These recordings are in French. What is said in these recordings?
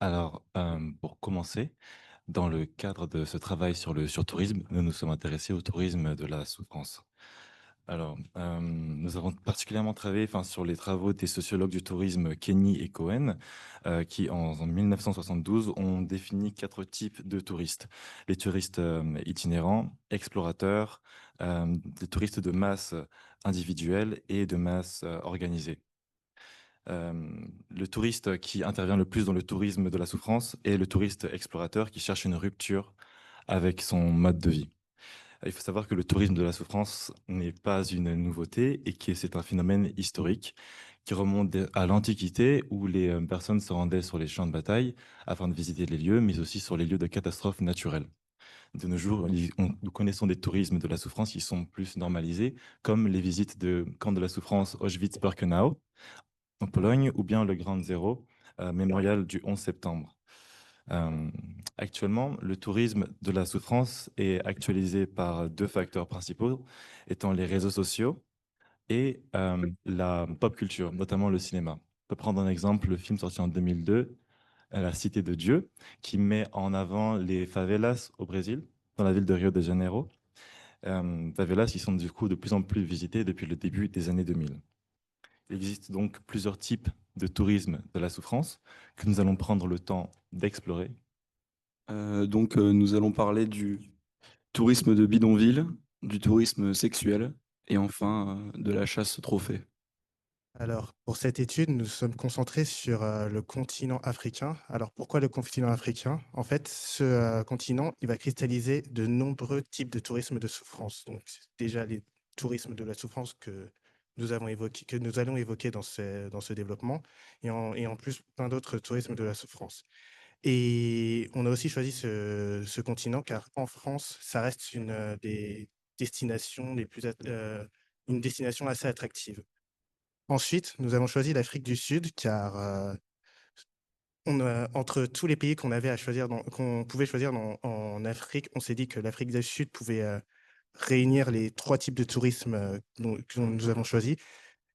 Pour commencer, dans le cadre de ce travail sur le surtourisme, nous nous sommes intéressés au tourisme de la souffrance. Nous avons particulièrement travaillé sur les travaux des sociologues du tourisme Kenny et Cohen, qui en 1972 ont défini quatre types de touristes. Les touristes itinérants, explorateurs, des touristes de masse individuelle et de masse organisée. Euh, le touriste qui intervient le plus dans le tourisme de la souffrance est le touriste explorateur qui cherche une rupture avec son mode de vie. Il faut savoir que le tourisme de la souffrance n'est pas une nouveauté et que c'est un phénomène historique qui remonte à l'Antiquité où les personnes se rendaient sur les champs de bataille afin de visiter les lieux, mais aussi sur les lieux de catastrophes naturelles. De nos jours, nous connaissons des tourismes de la souffrance qui sont plus normalisés, comme les visites de camps de la souffrance Auschwitz-Birkenau, en Pologne, ou bien le Grand Zéro, mémorial du 11 septembre. Euh, Actuellement, le tourisme de la souffrance est actualisé par deux facteurs principaux, étant les réseaux sociaux et la pop culture, notamment le cinéma. On peut prendre un exemple, le film sorti en 2002, La Cité de Dieu, qui met en avant les favelas au Brésil, dans la ville de Rio de Janeiro. Favelas qui sont du coup de plus en plus visitées depuis le début des années 2000. Il existe donc plusieurs types de tourisme de la souffrance que nous allons prendre le temps d'explorer. Nous allons parler du tourisme de bidonville, du tourisme sexuel et enfin de la chasse au trophée. Alors, pour cette étude, nous sommes concentrés sur le continent africain. Alors, pourquoi le continent africain? En fait, ce continent, il va cristalliser de nombreux types de tourisme de souffrance. Donc, c'est déjà les tourismes de la souffrance que nous avons évoqué, que nous allons évoquer dans ce développement, et en plus, plein d'autres tourismes de la souffrance. Et on a aussi choisi ce continent car en France, ça reste une des destinations une destination assez attractive. Ensuite, nous avons choisi l'Afrique du Sud car entre tous les pays qu'on avait à choisir, qu'on pouvait choisir en Afrique, on s'est dit que l'Afrique du Sud pouvait réunir les trois types de tourisme que nous avons choisis.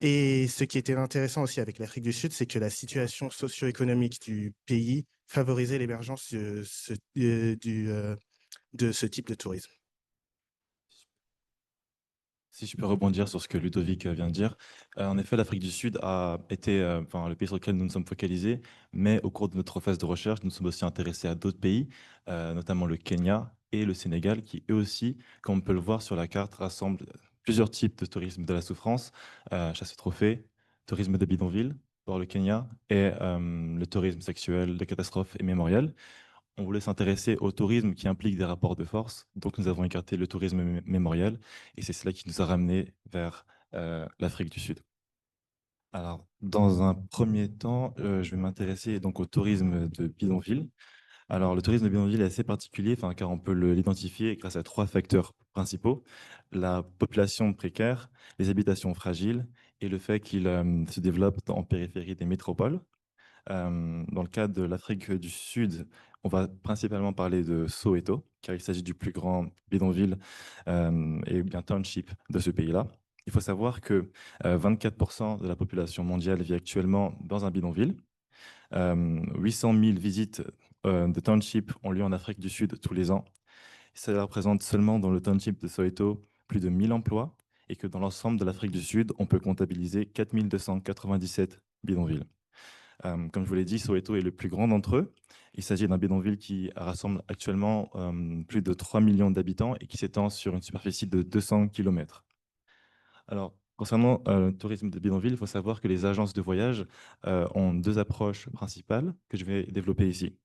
Et ce qui était intéressant aussi avec l'Afrique du Sud, c'est que la situation socio-économique du pays favorisait l'émergence de ce type de tourisme. Si je peux rebondir sur ce que Ludovic vient de dire, en effet, l'Afrique du Sud a été le pays sur lequel nous nous sommes focalisés, mais au cours de notre phase de recherche, nous nous sommes aussi intéressés à d'autres pays, notamment le Kenya et le Sénégal, qui eux aussi, comme on peut le voir sur la carte, rassemblent plusieurs types de tourisme de la souffrance, chasse au trophée, tourisme de bidonville pour le Kenya et le tourisme sexuel de catastrophe et mémorial. On voulait s'intéresser au tourisme qui implique des rapports de force, donc nous avons écarté le tourisme mémorial, et c'est cela qui nous a ramenés vers l'Afrique du Sud. Alors, dans un premier temps, je vais m'intéresser donc au tourisme de bidonville. Alors, le tourisme de bidonville est assez particulier, car on peut l'identifier grâce à trois facteurs principaux: la population précaire, les habitations fragiles et le fait qu'il se développe en périphérie des métropoles. Dans le cas de l'Afrique du Sud, on va principalement parler de Soweto, car il s'agit du plus grand bidonville et bien township de ce pays-là. Il faut savoir que 24% de la population mondiale vit actuellement dans un bidonville. 800 000 visites de township ont lieu en Afrique du Sud tous les ans. Ça représente seulement dans le township de Soweto plus de 1000 emplois et que dans l'ensemble de l'Afrique du Sud, on peut comptabiliser 4297 bidonvilles. Comme je vous l'ai dit, Soweto est le plus grand d'entre eux. Il s'agit d'un bidonville qui rassemble actuellement plus de 3 millions d'habitants et qui s'étend sur une superficie de 200 kilomètres. Alors, concernant le tourisme de bidonville, il faut savoir que les agences de voyage ont deux approches principales que je vais développer ici.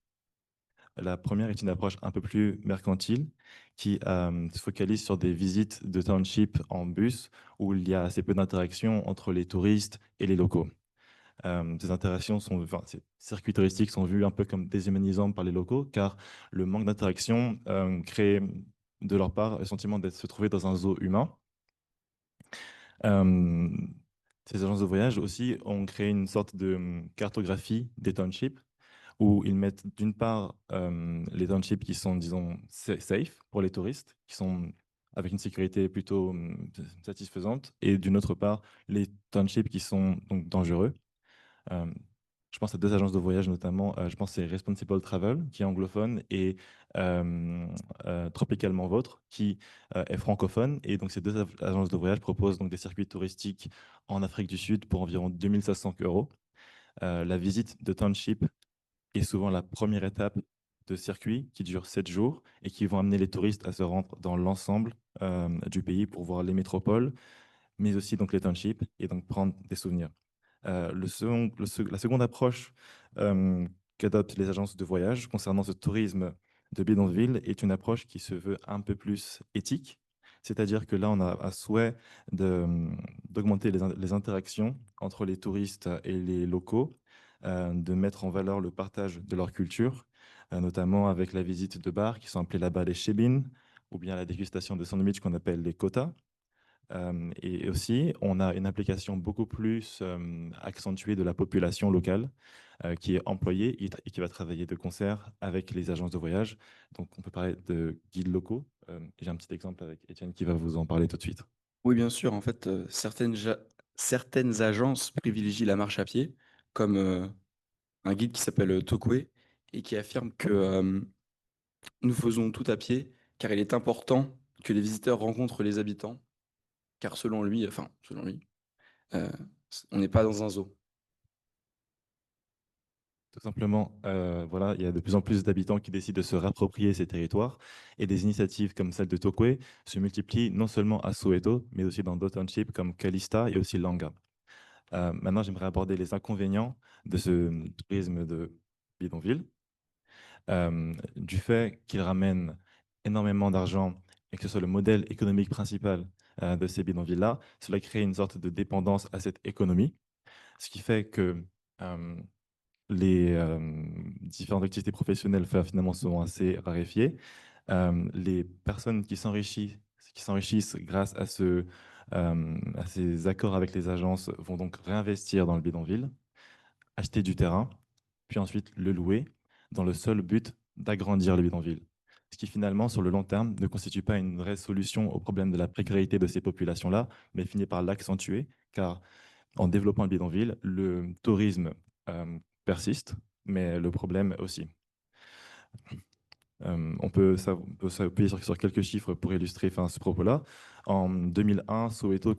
La première est une approche un peu plus mercantile qui se focalise sur des visites de township en bus où il y a assez peu d'interaction entre les touristes et les locaux. Ces interactions ces circuits touristiques sont vus un peu comme déshumanisants par les locaux, car le manque d'interaction crée de leur part le sentiment d'être se trouver dans un zoo humain. Euh, Ces agences de voyage aussi ont créé une sorte de cartographie des townships où ils mettent d'une part les townships qui sont, disons, safe pour les touristes, qui sont avec une sécurité plutôt satisfaisante, et d'une autre part les townships qui sont donc dangereux. Euh, Je pense à deux agences de voyage notamment. Je pense que c'est Responsible Travel, qui est anglophone, et euh, Tropicalement Vôtre, qui est francophone. Et donc, ces deux agences de voyage proposent donc des circuits touristiques en Afrique du Sud pour environ 2500 euros. La visite de township est souvent la première étape de circuit qui dure 7 jours et qui vont amener les touristes à se rendre dans l'ensemble du pays pour voir les métropoles, mais aussi donc les townships et donc prendre des souvenirs. La seconde approche qu'adoptent les agences de voyage concernant ce tourisme de bidonville est une approche qui se veut un peu plus éthique. C'est-à-dire que là, on a à souhait d'augmenter les interactions entre les touristes et les locaux, de mettre en valeur le partage de leur culture, notamment avec la visite de bars qui sont appelés là-bas les shebin, ou bien la dégustation de sandwichs qu'on appelle les quotas. Et aussi, on a une application beaucoup plus accentuée de la population locale qui est employée et qui va travailler de concert avec les agences de voyage. Donc, on peut parler de guides locaux. J'ai un petit exemple avec Étienne qui va vous en parler tout de suite. Oui, bien sûr. En fait, certaines agences privilégient la marche à pied, comme un guide qui s'appelle Tokwe et qui affirme que nous faisons tout à pied, car il est important que les visiteurs rencontrent les habitants, car selon lui, euh, on n'est pas dans un zoo. Tout simplement, voilà, il y a de plus en plus d'habitants qui décident de se réapproprier ces territoires et des initiatives comme celle de Tokwe se multiplient non seulement à Soweto, mais aussi dans d'autres townships comme Kalista et aussi Langa. Maintenant, j'aimerais aborder les inconvénients de ce tourisme de bidonville, du fait qu'il ramène énormément d'argent et que ce soit le modèle économique principal de ces bidonvilles-là. Cela crée une sorte de dépendance à cette économie, ce qui fait que euh, les différentes activités professionnelles finalement sont assez raréfiées. Les personnes qui s'enrichissent grâce à ces accords avec les agences vont donc réinvestir dans le bidonville, acheter du terrain, puis ensuite le louer dans le seul but d'agrandir le bidonville. Ce qui finalement, sur le long terme, ne constitue pas une vraie solution au problème de la précarité de ces populations-là, mais finit par l'accentuer, car en développant le bidonville, le tourisme persiste, mais le problème aussi. On peut s'appuyer sur quelques chiffres pour illustrer ce propos-là. En 2001, Soweto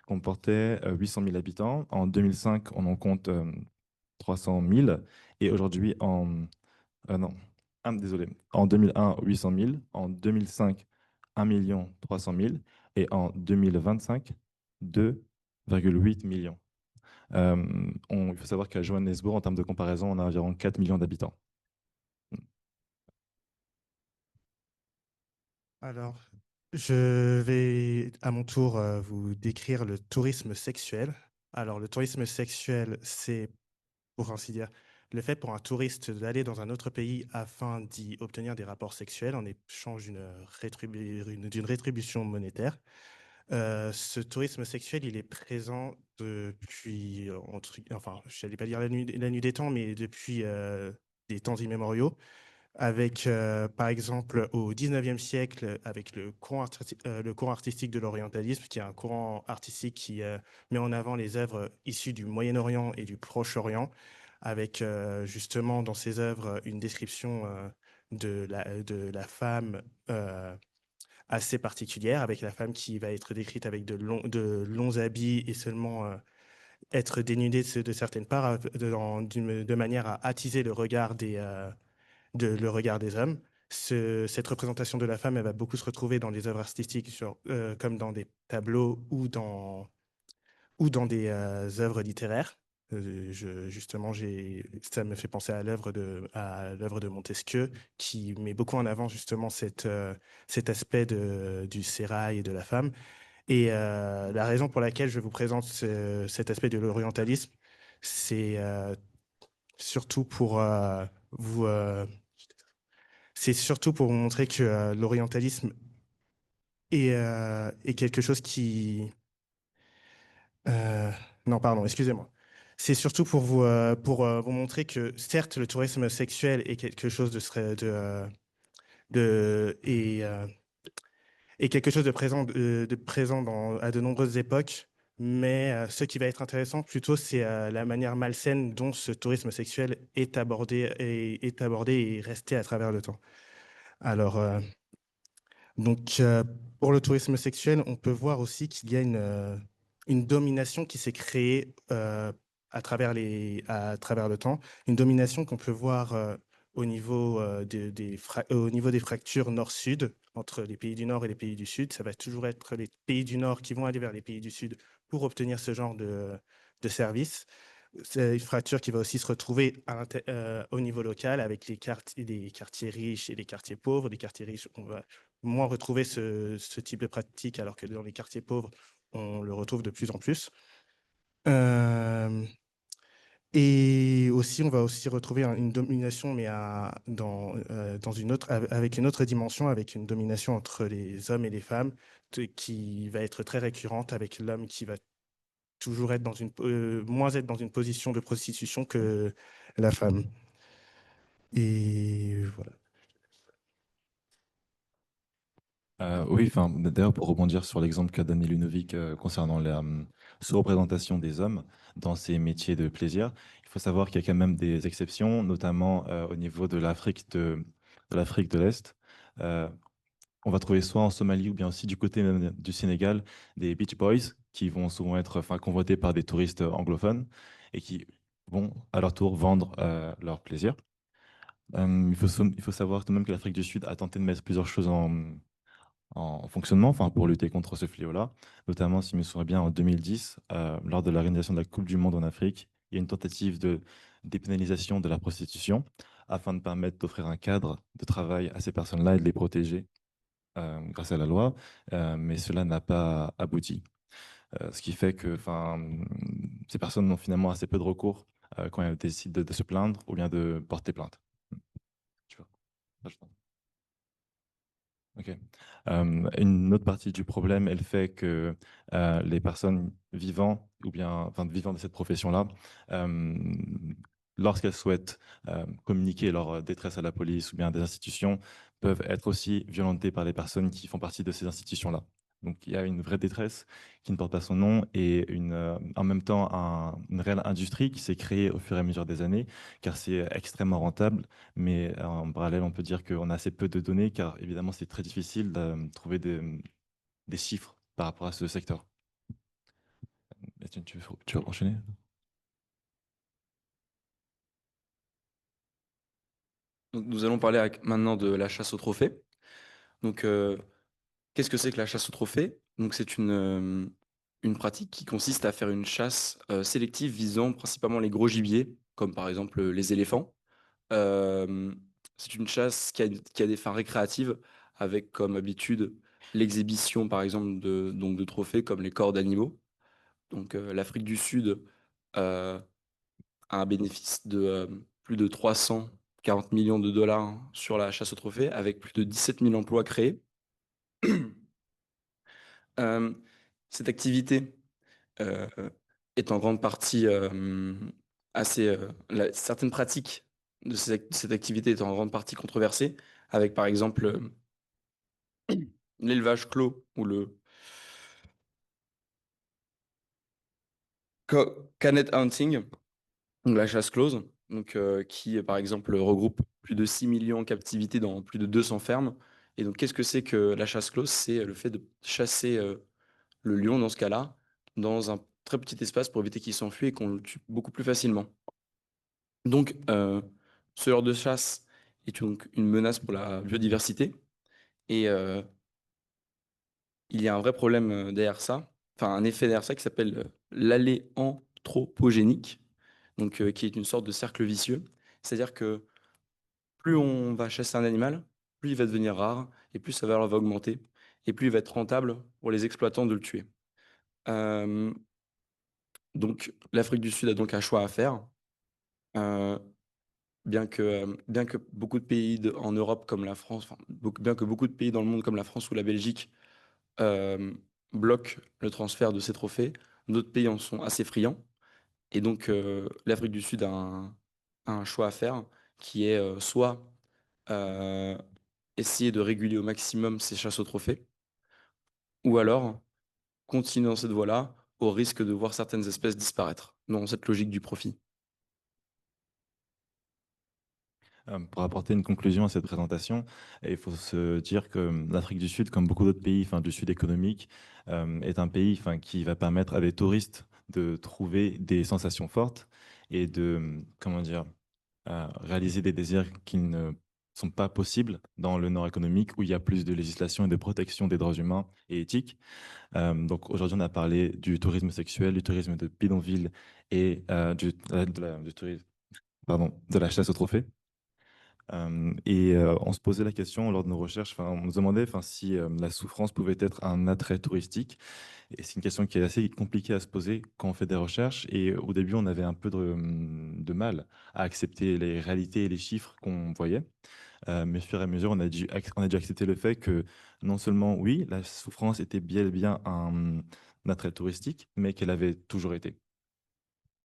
comportait 800 000 habitants. En 2005, on en compte 300 000. Et aujourd'hui, non, désolé. En 2001, 800 000. En 2005, 1 300 000. Et en 2025, 2,8 millions. Il faut savoir qu'à Johannesburg, en termes de comparaison, on a environ 4 millions d'habitants. Alors, je vais à mon tour vous décrire le tourisme sexuel. Alors, le tourisme sexuel, c'est, pour ainsi dire, le fait pour un touriste d'aller dans un autre pays afin d'y obtenir des rapports sexuels en échange d'une rétribution monétaire. Ce tourisme sexuel, il est présent depuis, enfin, je n'allais pas dire la nuit des temps, mais depuis des temps immémoriaux avec, par exemple, au 19e siècle, avec le courant artistique de l'orientalisme, qui est un courant artistique qui met en avant les œuvres issues du Moyen-Orient et du Proche-Orient, avec justement dans ses œuvres une description de la femme assez particulière, avec la femme qui va être décrite avec de longs habits et seulement être dénudée de certaines parts, de manière à attiser le regard des hommes. Cette représentation de la femme, elle va beaucoup se retrouver dans les œuvres artistiques, comme dans des tableaux ou dans des œuvres littéraires. Justement, ça me fait penser à l'œuvre de Montesquieu, qui met beaucoup en avant justement cet aspect du sérail et de la femme. Et la raison pour laquelle je vous présente cet aspect de l'orientalisme, c'est surtout pour vous c'est surtout pour vous montrer que l'orientalisme est quelque chose qui... euh, non, pardon, excusez-moi. C'est surtout pour vous montrer que, certes, le tourisme sexuel est quelque chose de, est, euh, est quelque chose de présent à de nombreuses époques, Mais ce qui va être intéressant plutôt, c'est la manière malsaine dont ce tourisme sexuel est abordé et resté à travers le temps. Alors, donc, pour le tourisme sexuel, on peut voir aussi qu'il y a une domination qui s'est créée à travers le temps, une domination qu'on peut voir au niveau, au niveau des fractures nord-sud, entre les pays du Nord et les pays du Sud. Ça va toujours être les pays du Nord qui vont aller vers les pays du Sud pour obtenir ce genre de services. C'est une fracture qui va aussi se retrouver au niveau local avec les quartiers riches et les quartiers pauvres. Les quartiers riches, on va moins retrouver ce type de pratique, alors que dans les quartiers pauvres, on le retrouve de plus en plus. Euh, et aussi, on va aussi retrouver une domination, mais dans avec une autre dimension, avec une domination entre les hommes et les femmes, qui va être très récurrente, avec l'homme qui va toujours être moins être dans une position de prostitution que la femme. Et voilà. Oui, enfin, d'ailleurs, pour rebondir sur l'exemple qu'a donné Ludovic concernant la sous-représentation des hommes dans ces métiers de plaisir, il faut savoir qu'il y a quand même des exceptions, notamment au niveau de l'Afrique de l'Est. Euh, on va trouver soit en Somalie ou bien aussi du côté même du Sénégal des beach boys qui vont souvent être enfin, convoités par des touristes anglophones et qui vont à leur tour vendre leur plaisir. Il faut savoir tout de même que l'Afrique du Sud a tenté de mettre plusieurs choses en fonctionnement, enfin pour lutter contre ce fléau-là. Notamment, si je me souviens bien, en 2010, lors de l'organisation de la Coupe du Monde en Afrique, il y a une tentative de dépénalisation de la prostitution afin de permettre d'offrir un cadre de travail à ces personnes-là et de les protéger grâce à la loi, mais cela n'a pas abouti. Ce qui fait que enfin, ces personnes ont finalement assez peu de recours quand elles décident de se plaindre ou bien de porter plainte. Tu vois. Ok. Une autre partie du problème est le fait que les personnes vivant ou bien enfin, vivant de cette profession-là, euh, lorsqu'elles souhaitent communiquer leur détresse à la police ou bien à des institutions, peuvent être aussi violentées par des personnes qui font partie de ces institutions-là. Donc il y a une vraie détresse qui ne porte pas son nom et en même temps une réelle industrie qui s'est créée au fur et à mesure des années, car c'est extrêmement rentable, mais en parallèle, on peut dire qu'on a assez peu de données, car évidemment, c'est très difficile de trouver des chiffres par rapport à ce secteur. Etienne, tu veux enchaîner? Donc, nous allons parler maintenant de la chasse au trophée. Donc, qu'est-ce que c'est que la chasse au trophée? Donc, c'est une pratique qui consiste à faire une chasse sélective visant principalement les gros gibiers, comme par exemple les éléphants. Euh, c'est une chasse qui a des fins récréatives, avec comme habitude l'exhibition, par exemple, donc de trophées comme les corps d'animaux. Donc, l'Afrique du Sud euh, a un bénéfice de plus de 340 millions de dollars sur la chasse au trophée, avec plus de 17 000 emplois créés. Euh, cette activité euh, est en grande partie certaines pratiques de cette activité est en grande partie controversée, avec par exemple l'élevage clos ou le canet hunting, donc la chasse close, donc, qui par exemple regroupe plus de 6 millions en captivité dans plus de 200 fermes. Et donc qu'est-ce que c'est que la chasse close? C'est le fait de chasser le lion dans ce cas-là dans un très petit espace pour éviter qu'il s'enfuit et qu'on le tue beaucoup plus facilement. Donc, ce genre de chasse est donc une menace pour la biodiversité et il y a un vrai problème derrière ça, enfin un effet derrière ça qui s'appelle l'aléanthropogénique, donc qui est une sorte de cercle vicieux. C'est-à-dire que plus on va chasser un animal, plus il va devenir rare et plus sa valeur va augmenter et plus il va être rentable pour les exploitants de le tuer. Euh, donc l'Afrique du Sud a donc un choix à faire. Euh, bien que beaucoup de pays en Europe comme la France, enfin, bien que beaucoup de pays dans le monde comme la France ou la Belgique euh, bloquent le transfert de ces trophées, d'autres pays en sont assez friands. Et donc l'Afrique du Sud a un choix à faire qui est soit euh, essayer de réguler au maximum ces chasses aux trophées, ou alors continuer dans cette voie-là au risque de voir certaines espèces disparaître, dans cette logique du profit. Pour apporter une conclusion à cette présentation, il faut se dire que l'Afrique du Sud, comme beaucoup d'autres pays, enfin, du Sud économique, est un pays enfin, qui va permettre à des touristes de trouver des sensations fortes et de, comment dire, réaliser des désirs qui ne sont pas possibles dans le nord économique où il y a plus de législation et de protection des droits humains et éthiques. Donc aujourd'hui, on a parlé du tourisme sexuel, du tourisme de bidonville et du tourisme, pardon, de la chasse au trophée. On se posait la question lors de nos recherches, enfin, on se demandait enfin, si la souffrance pouvait être un attrait touristique. Et c'est une question qui est assez compliquée à se poser quand on fait des recherches. Et au début, on avait un peu de mal à accepter les réalités et les chiffres qu'on voyait. Mais au fur et à mesure, on a dû accepter le fait que non seulement, oui, la souffrance était bien et bien un attrait touristique, mais qu'elle avait toujours été.